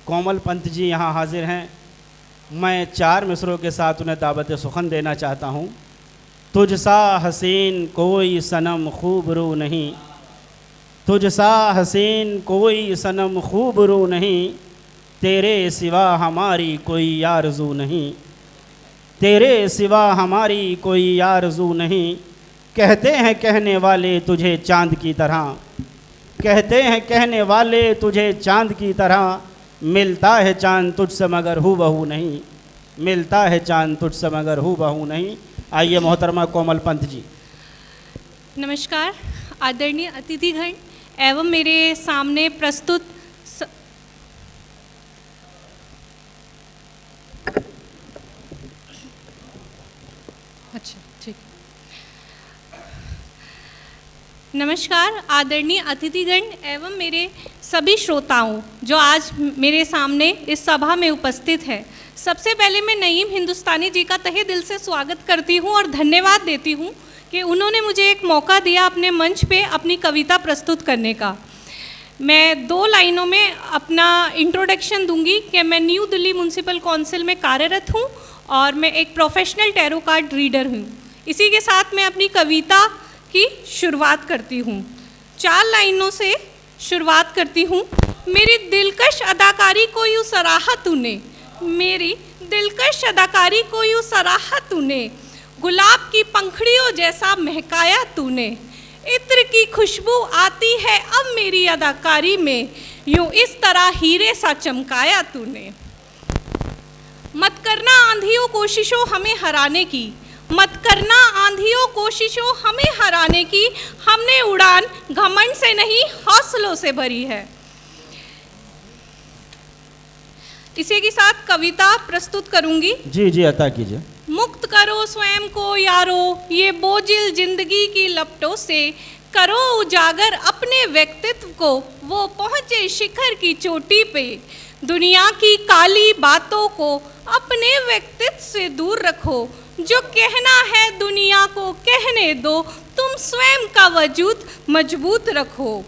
कोमल पंत जी यहाँ हाजिर हैं। मैं 4 मिसरों के साथ उन्हें दावत सुखन देना चाहता हूँ। तुझसा हसीन कोई सनम खूबरू नहीं, तुझसा हसीन कोई सनम खूबरू नहीं, तेरे सिवा हमारी कोई आरज़ू नहीं, तेरे सिवा हमारी कोई आरज़ू नहीं। कहते हैं कहने वाले तुझे चाँद की तरह, कहते हैं कहने वाले तुझे चाँद की तरह, मिलता है चाँद तुझसे मगर हू बहू नहीं, मिलता है चाँद तुझसे मगर हू बहू नहीं। आइए मोहतरमा कोमल पंत जी। नमस्कार आदरणीय अतिथिगण एवं मेरे सामने प्रस्तुत अच्छा ठीक। नमस्कार आदरणीय अतिथिगण एवं मेरे सभी श्रोताओं जो आज मेरे सामने इस सभा में उपस्थित है। सबसे पहले मैं नईम हिंदुस्तानी जी का तहे दिल से स्वागत करती हूं और धन्यवाद देती हूं कि उन्होंने मुझे एक मौका दिया अपने मंच पे अपनी कविता प्रस्तुत करने का। मैं 2 लाइनों में अपना इंट्रोडक्शन दूंगी कि मैं न्यू दिल्ली म्यूनसिपल काउंसिल में कार्यरत हूं और मैं एक प्रोफेशनल टैरो कार्ड रीडर हूं। इसी के साथ मैं अपनी कविता की शुरुआत करती हूं। 4 लाइनों से शुरुआत करती हूं। मेरी दिलकश अदाकारी को यूँ सराहा तूने, मेरी दिलकश अदाकारी को यूँ सराहा तूने, गुलाब की पंखड़ियों जैसा महकाया तूने, इत्र की खुशबू आती है अब मेरी अदाकारी में, यूँ इस तरह हीरे सा चमकाया तूने। मत करना आंधियों कोशिशों हमें हराने की, मत करना आंधियों कोशिशों हमें हराने की, हमने उड़ान घमंड से नहीं हौसलों से भरी है। इसी के साथ कविता प्रस्तुत करूंगी। जी जी अता कीजिए। मुक्त करो स्वयं को यारो ये बोझिल जिंदगी की लपटों से, करो उजागर अपने व्यक्तित्व को वो पहुँचे शिखर की चोटी पे, दुनिया की काली बातों को अपने व्यक्तित्व से दूर रखो, जो कहना है दुनिया को कहने दो, तुम स्वयं का वजूद मजबूत रखो।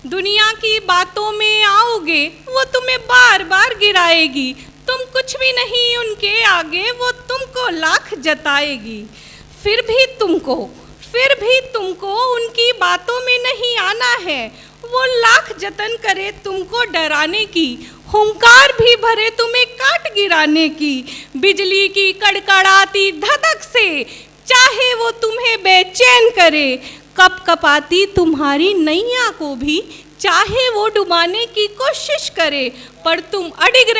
दुनिया की बातों में आओगे वो तुम्हें बार बार गिराएगी, तुम कुछ भी नहीं उनके आगे वो तुमको लाख जताएगी। फिर भी तुमको उनकी बातों में नहीं आना है, वो लाख जतन करे तुमको डराने की, हुंकार भी भरे तुम्हें काट गिराने की, बिजली की कड़कड़ाती धधक से चाहे वो तुम्हें बेचैन करे, कप कपाती तुम्हारी नैया को भी चाहे वो डुबाने की कोशिश करे, पर तुम अडिग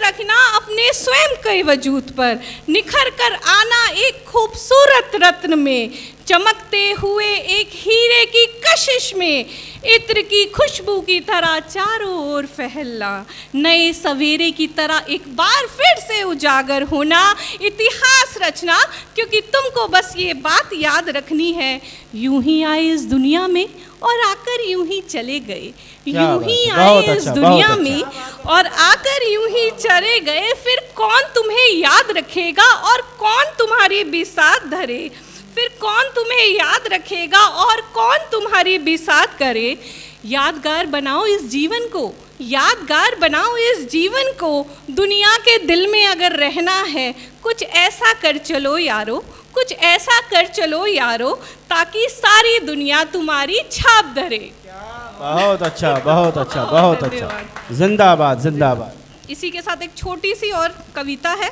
रखना अपने स्वयं के वजूद पर, निखर कर आना एक खूबसूरत रत्न में, चमकते हुए एक हीरे की कशिश में, इत्र की खुशबू की तरह चारों ओर फैलना, नए सवेरे की तरह एक बार फिर से उजागर होना, इतिहास रचना, क्योंकि तुमको बस ये बात याद रखनी है, यूं ही आए इस दुनिया में और आकर यूं ही चले गए, यूं ही आए इस दुनिया में और आकर यूं ही चले गए, फिर कौन तुम्हें याद रखेगा और कौन तुम्हारी बिसात धरे, फिर कौन तुम्हें याद रखेगा और कौन तुम्हारी बिसात करे। यादगार बनाओ इस जीवन को, यादगार बनाओ इस जीवन को, दुनिया के दिल में अगर रहना है, कुछ ऐसा कर चलो यारो, कुछ ऐसा कर चलो यारो, ताकि सारी दुनिया तुम्हारी छाप धरे। बहुत अच्छा बहुत अच्छा बहुत अच्छा। जिंदाबाद जिंदाबाद। इसी के साथ एक छोटी सी और कविता है।